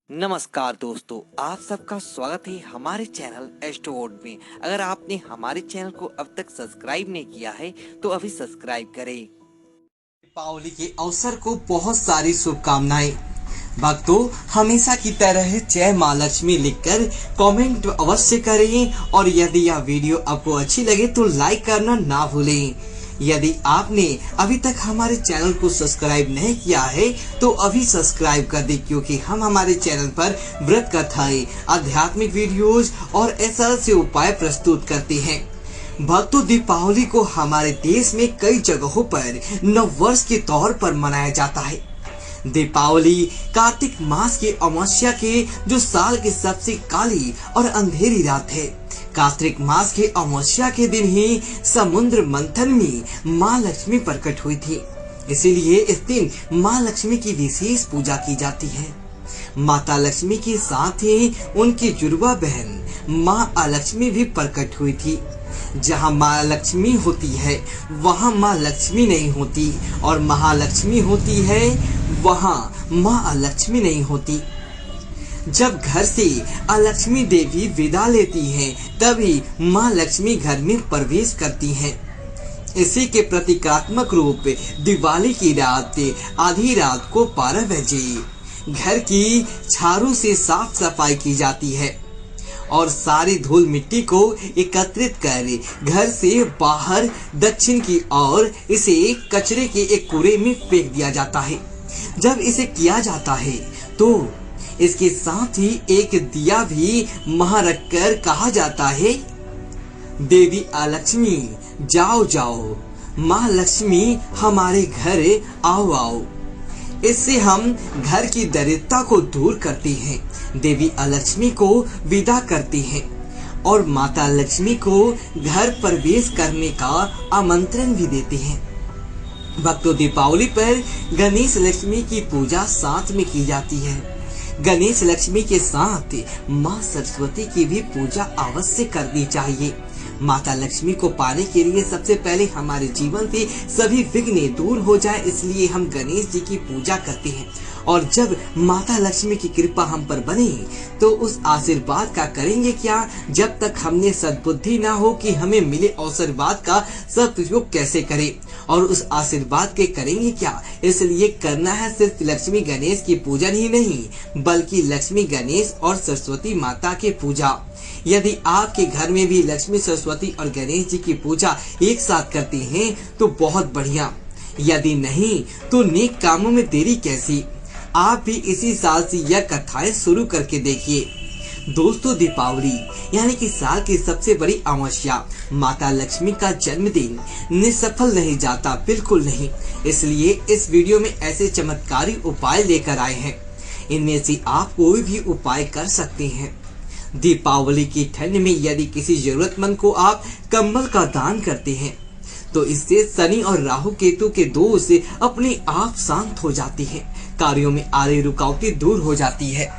नमस्कार दोस्तों, आप सबका स्वागत है हमारे चैनल एस्ट्रोवर्ड में। अगर आपने हमारे चैनल को अब तक सब्सक्राइब नहीं किया है तो अभी सब्सक्राइब करें। दीपावली के अवसर को बहुत सारी शुभकामनाएं। भक्तों, हमेशा की तरह जय माँ लक्ष्मी लिखकर कमेंट अवश्य करें और यदि यह वीडियो आपको अच्छी लगे तो लाइक करना ना भूलें। यदि आपने अभी तक हमारे चैनल को सब्सक्राइब नहीं किया है तो अभी सब्सक्राइब कर दें, क्योंकि हम हमारे चैनल पर व्रत कथाएं, आध्यात्मिक वीडियोज और ऐसा से उपाय प्रस्तुत करते हैं। भक्तों, दीपावली को हमारे देश में कई जगहों पर नव वर्ष के तौर पर मनाया जाता है। दीपावली कार्तिक मास के अमावस्या के जो साल की सबसे काली और अंधेरी रात है। कार्तिक मास के अमावस्या के दिन ही समुद्र मंथन में माँ लक्ष्मी प्रकट हुई थी, इसीलिए इस दिन माँ लक्ष्मी की विशेष पूजा की जाती है। माता लक्ष्मी के साथ ही उनकी जुड़वा बहन माँ अलक्ष्मी भी प्रकट हुई थी। जहाँ माँ लक्ष्मी होती है वहाँ माँ लक्ष्मी नहीं होती, और महालक्ष्मी होती है वहाँ माँ अलक्ष्मी नहीं होती। जब घर से अलक्ष्मी देवी विदा लेती हैं, तभी माँ लक्ष्मी घर में प्रवेश करती हैं। इसी के प्रतीकात्मक रूप दिवाली की रात आधी रात को 12 बजे घर की झाड़ू से साफ सफाई की जाती है और सारी धूल मिट्टी को एकत्रित कर घर से बाहर दक्षिण की ओर इसे कचरे के एक कूड़े में फेंक दिया जाता है। जब इसे किया जाता है तो इसके साथ ही एक दिया भी वहां रखकर कहा जाता है, देवी अलक्ष्मी जाओ जाओ, माँ लक्ष्मी हमारे घर आओ आओ। इससे हम घर की दरिद्रता को दूर करते हैं, देवी अलक्ष्मी को विदा करते हैं और माता लक्ष्मी को घर प्रवेश करने का आमंत्रण भी देते हैं। भक्तों, दीपावली पर गणेश लक्ष्मी की पूजा साथ में की जाती है। गणेश लक्ष्मी के साथ माँ सरस्वती की भी पूजा अवश्य करनी चाहिए। माता लक्ष्मी को पाने के लिए सबसे पहले हमारे जीवन से सभी विघ्न दूर हो जाए, इसलिए हम गणेश जी की पूजा करते हैं। और जब माता लक्ष्मी की कृपा हम पर बने तो उस आशीर्वाद का करेंगे क्या, जब तक हमने सद्बुद्धि ना हो कि हमें मिले आशीर्वाद का सदुपयोग कैसे करें, और उस आशीर्वाद के करेंगे क्या। इसलिए करना है सिर्फ लक्ष्मी गणेश की पूजन ही नहीं, बल्कि लक्ष्मी गणेश और सरस्वती माता की पूजा। यदि आपके घर में भी लक्ष्मी सरस्वती और गणेश जी की पूजा एक साथ करते हैं तो बहुत बढ़िया, यदि नहीं तो नेक कामों में देरी कैसी। आप भी इसी साल से यह कथाएं शुरू करके देखिए। दोस्तों, दीपावली यानी कि साल की सबसे बड़ी अमावस्या माता लक्ष्मी का जन्मदिन निसफल नहीं जाता, बिल्कुल नहीं। इसलिए इस वीडियो में ऐसे चमत्कारी उपाय लेकर आए हैं, इनमें से आप कोई भी उपाय कर सकते हैं। दीपावली की ठंड में यदि किसी जरूरतमंद को आप कंबल का दान करते हैं तो इससे शनि और राहु केतु के दोष अपने आप शांत हो जाती है, कार्यों में आ रही रुकावटें दूर हो जाती है।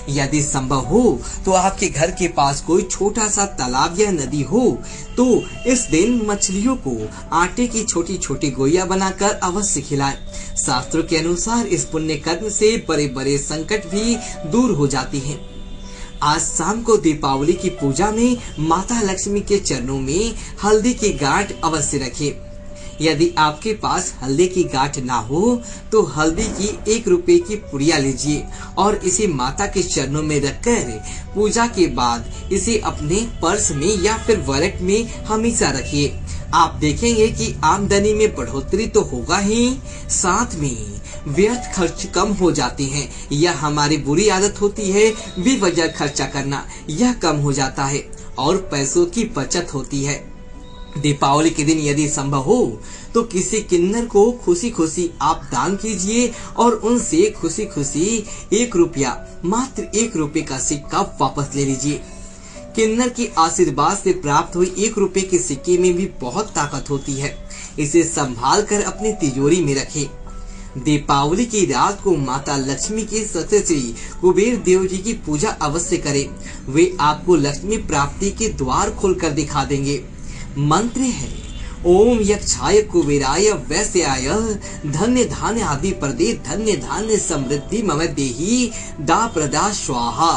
यदि संभव हो तो आपके घर के पास कोई छोटा सा तालाब या नदी हो तो इस दिन मछलियों को आटे की छोटी छोटी गोइयां बनाकर अवश्य खिलाएं। शास्त्रों के अनुसार इस पुण्य कर्म से बड़े बड़े संकट भी दूर हो जाते हैं। आज शाम को दीपावली की पूजा में माता लक्ष्मी के चरणों में हल्दी की गांठ अवश्य रखें। यदि आपके पास हल्दी की गांठ ना हो तो हल्दी की 1 रुपए की पुड़िया लीजिए और इसे माता के चरणों में रखकर पूजा के बाद इसे अपने पर्स में या फिर वॉलेट में हमेशा रखिए। आप देखेंगे कि आमदनी में बढ़ोतरी तो होगा ही, साथ में व्यर्थ खर्च कम हो जाते हैं। यह हमारी बुरी आदत होती है बेवजह खर्चा करना, यह कम हो जाता है और पैसों की बचत होती है। दीपावली के दिन यदि संभव हो तो किसी किन्नर को खुशी खुशी आप दान कीजिए और उनसे खुशी खुशी 1 रुपया, मात्र 1 रुपए का सिक्का वापस ले लीजिए। किन्नर की आशीर्वाद से प्राप्त हुई 1 रुपए के सिक्के में भी बहुत ताकत होती है, इसे संभाल कर अपनी तिजोरी में रखें। दीपावली की रात को माता लक्ष्मी के सत्य श्री कुबेर देव जी की पूजा अवश्य करें, वे आपको लक्ष्मी प्राप्ति के द्वार खोलकर दिखा देंगे। मंत्र है ओम यक्षाय कुबेराय वैश्याय धन्य धान्य आदि प्रदे धन्य धान्य समृद्धि मम देहि दा प्रदा स्वाहा।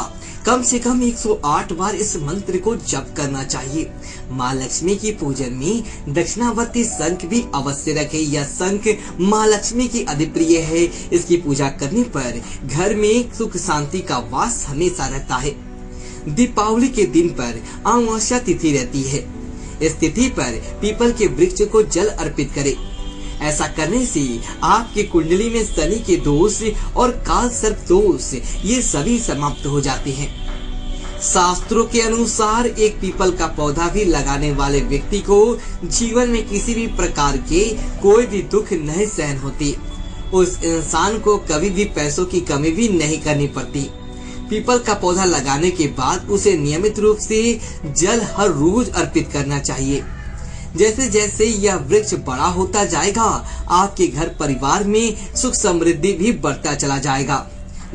कम से कम 108 बार इस मंत्र को जप करना चाहिए। माँ लक्ष्मी की पूजन में दक्षिणावर्ती शंख भी अवश्य रखें। यह शंख माँ लक्ष्मी की अधिप्रिय है। इसकी पूजा करने पर घर में सुख शांति का वास हमेशा रहता है। दीपावली के दिन पर अमावस्या तिथि रहती है। इस तिथि पर पीपल के वृक्ष को जल अर्पित करें। ऐसा करने से आपकी कुंडली में शनि के दोष और काल सर्प दोष ये सभी समाप्त हो जाते हैं। शास्त्रों के अनुसार एक पीपल का पौधा भी लगाने वाले व्यक्ति को जीवन में किसी भी प्रकार के कोई भी दुख नहीं सहन होती। उस इंसान को कभी भी पैसों की कमी भी नहीं करनी पड़ती। पीपल का पौधा लगाने के बाद उसे नियमित रूप से जल हर रोज अर्पित करना चाहिए। जैसे जैसे यह वृक्ष बड़ा होता जाएगा, आपके घर परिवार में सुख समृद्धि भी बढ़ता चला जाएगा,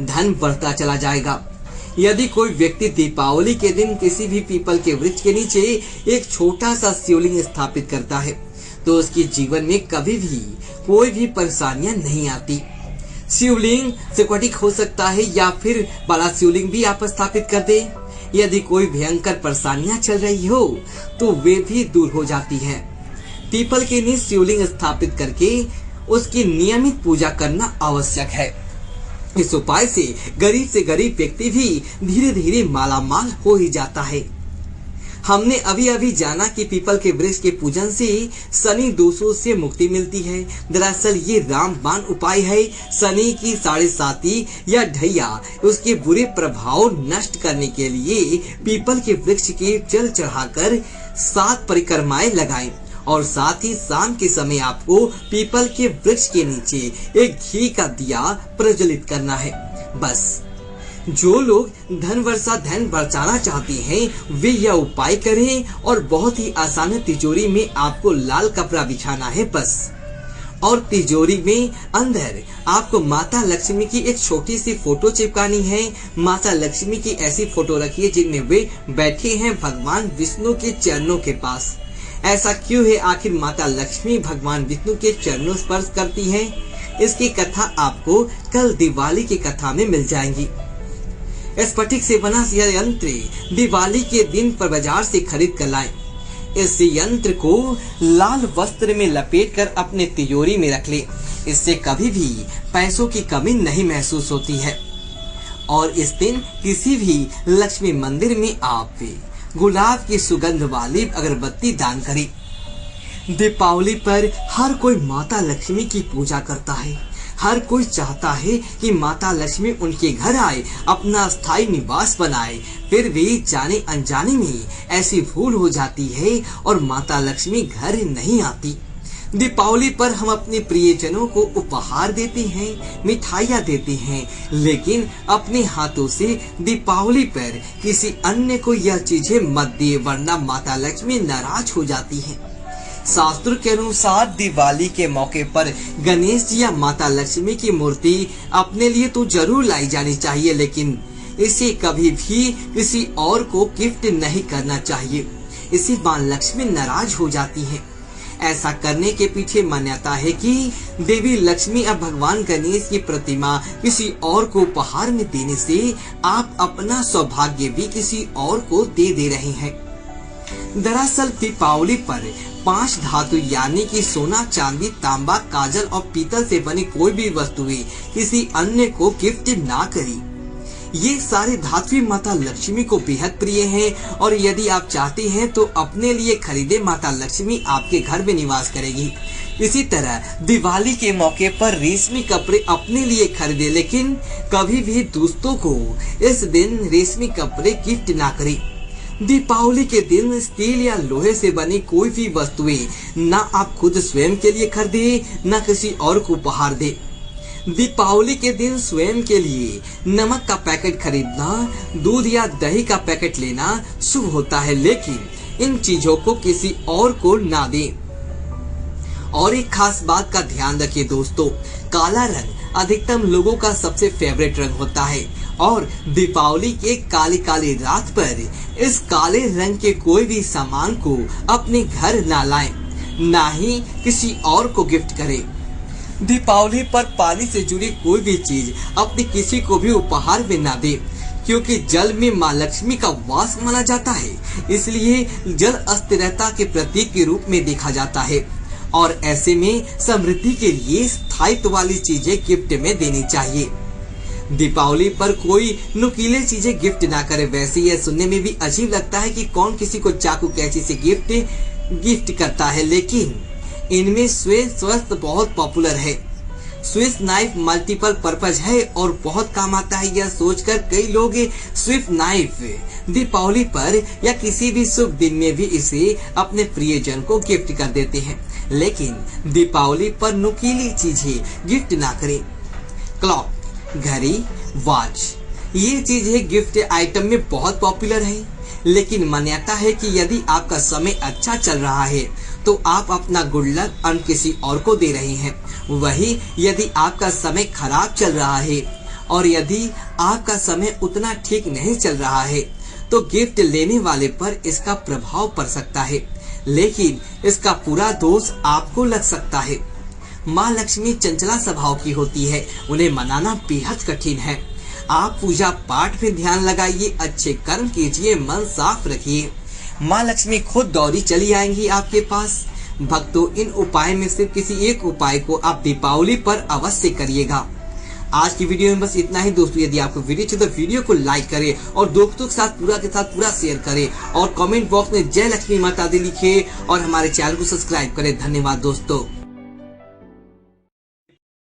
धन बढ़ता चला जाएगा। यदि कोई व्यक्ति दीपावली के दिन किसी भी पीपल के वृक्ष के नीचे एक छोटा सा शिवलिंग स्थापित करता है तो उसके जीवन में कभी भी कोई भी परेशानियां नहीं आती। शिवलिंग स्फटिक हो सकता है या फिर बड़ा शिवलिंग भी आप स्थापित कर दे। यदि कोई भयंकर परेशानियां चल रही हो तो वे भी दूर हो जाती हैं। पीपल के नीचे शिवलिंग स्थापित करके उसकी नियमित पूजा करना आवश्यक है। इस उपाय से गरीब व्यक्ति भी धीरे धीरे मालामाल हो ही जाता है। हमने अभी अभी जाना कि पीपल के वृक्ष के पूजन से शनि दोषों से मुक्ति मिलती है। दरअसल ये रामबाण उपाय है। शनि की 7.5 या ढैया उसके बुरे प्रभाव नष्ट करने के लिए पीपल के वृक्ष के जल चढ़ाकर 7 परिक्रमाएं लगाएं और साथ ही शाम के समय आपको पीपल के वृक्ष के नीचे एक घी का दिया प्रज्वलित करना है। बस जो लोग धन वर्षा धन बचाना चाहते हैं वे यह उपाय करें और बहुत ही आसान है। तिजोरी में आपको लाल कपड़ा बिछाना है बस, और तिजोरी में अंदर आपको माता लक्ष्मी की एक छोटी सी फोटो चिपकानी है। माता लक्ष्मी की ऐसी फोटो रखिए जिनमें वे बैठे हैं भगवान विष्णु के चरणों के पास। ऐसा क्यों है? आखिर माता लक्ष्मी भगवान विष्णु के चरणों स्पर्श करती है। इसकी कथा आपको कल दिवाली की कथा में मिल जाएगी। स्फटिक से बना यह यंत्र दिवाली के दिन पर बाजार से खरीद कर लाएं। इस यंत्र को लाल वस्त्र में लपेटकर अपने तिजोरी में रख ले। इससे कभी भी पैसों की कमी नहीं महसूस होती है। और इस दिन किसी भी लक्ष्मी मंदिर में आप गुलाब की सुगंध वाली अगरबत्ती दान करें। दीपावली पर हर कोई माता लक्ष्मी की पूजा करता है। हर कोई चाहता है कि माता लक्ष्मी उनके घर आए, अपना स्थायी निवास बनाए। फिर भी जाने अनजाने में ऐसी भूल हो जाती है और माता लक्ष्मी घर नहीं आती। दीपावली पर हम अपने प्रियजनों को उपहार देते हैं, मिठाइयाँ देते हैं, लेकिन अपने हाथों से दीपावली पर किसी अन्य को यह चीजें मत दिए, वरना माता लक्ष्मी नाराज हो जाती है। शास्त्र के अनुसार दिवाली के मौके पर गणेश जी या माता लक्ष्मी की मूर्ति अपने लिए तो जरूर लाई जानी चाहिए, लेकिन इसे कभी भी किसी और को गिफ्ट नहीं करना चाहिए। इसे मां लक्ष्मी नाराज हो जाती हैं। ऐसा करने के पीछे मान्यता है कि देवी लक्ष्मी अब भगवान गणेश की प्रतिमा किसी और को उपहार में देने से आप अपना सौभाग्य भी किसी और को दे रहे हैं। दरअसल दीपावली पर 5 धातु यानी कि सोना, चांदी, तांबा, काजल और पीतल से बनी कोई भी वस्तुएं किसी अन्य को गिफ्ट ना करी। ये सारे धातु माता लक्ष्मी को बेहद प्रिय हैं और यदि आप चाहते हैं तो अपने लिए खरीदे, माता लक्ष्मी आपके घर में निवास करेगी। इसी तरह दिवाली के मौके पर रेशमी कपड़े अपने लिए खरीदे, लेकिन कभी भी दोस्तों को इस दिन रेशमी कपड़े गिफ्ट ना करें। दीपावली के दिन स्टील या लोहे से बनी कोई भी वस्तुएं ना आप खुद स्वयं के लिए खरीदे, ना किसी और को उपहार दे। दीपावली के दिन स्वयं के लिए नमक का पैकेट खरीदना, दूध या दही का पैकेट लेना शुभ होता है, लेकिन इन चीजों को किसी और को ना दें। और एक खास बात का ध्यान रखिए दोस्तों, काला रंग अधिकतम लोगों का सबसे फेवरेट रंग होता है और दीपावली के काली काली रात पर इस काले रंग के कोई भी सामान को अपने घर ना लाएं। ना ही किसी और को गिफ्ट करें। दीपावली पर पानी से जुड़ी कोई भी चीज अपने किसी को भी उपहार में ना दे, क्योंकि जल में माँ लक्ष्मी का वास माना जाता है। इसलिए जल अस्थिरता के प्रतीक के रूप में देखा जाता है और ऐसे में समृद्धि के लिए स्थायित्व वाली चीजें गिफ्ट में देनी चाहिए। दीपावली पर कोई नुकीले चीजें गिफ्ट ना करे। वैसे यह सुनने में भी अजीब लगता है कि कौन किसी को चाकू कैंची से गिफ्ट करता है, लेकिन इनमें स्विस वस्त्र बहुत पॉपुलर है। स्विस नाइफ मल्टीपल पर्पज है और बहुत काम आता है। यह सोचकर कई लोग स्विस नाइफ दीपावली पर या किसी भी शुभ दिन में भी इसे अपने प्रियजन को गिफ्ट कर देते हैं, लेकिन दीपावली पर नुकीली चीजें गिफ्ट ना करें। क्लॉक, घड़ी, वॉच, ये चीजें गिफ्ट आइटम में बहुत पॉपुलर है, लेकिन मान्यता है कि यदि आपका समय अच्छा चल रहा है तो आप अपना गुड लक अन्य किसी और को दे रहे हैं। वही यदि आपका समय खराब चल रहा है और यदि आपका समय उतना ठीक नहीं चल रहा है तो गिफ्ट लेने वाले पर इसका प्रभाव पड़ सकता है, लेकिन इसका पूरा दोष आपको लग सकता है। माँ लक्ष्मी चंचला स्वभाव की होती है, उन्हें मनाना बेहद कठिन है। आप पूजा पाठ में ध्यान लगाइए, अच्छे कर्म कीजिए, मन साफ रखिए, माँ लक्ष्मी खुद दौड़ी चली आएंगी आपके पास। भक्तों, इन उपाय में से किसी एक उपाय को आप दीपावली पर अवश्य करिएगा। आज की वीडियो में बस इतना ही दोस्तों। यदि आपको वीडियो अच्छी तो वीडियो को लाइक करें और दोस्तों के साथ पूरा शेयर करें और कमेंट बॉक्स में जय लक्ष्मी माता दी लिखिए और हमारे चैनल को सब्सक्राइब करें। धन्यवाद दोस्तों।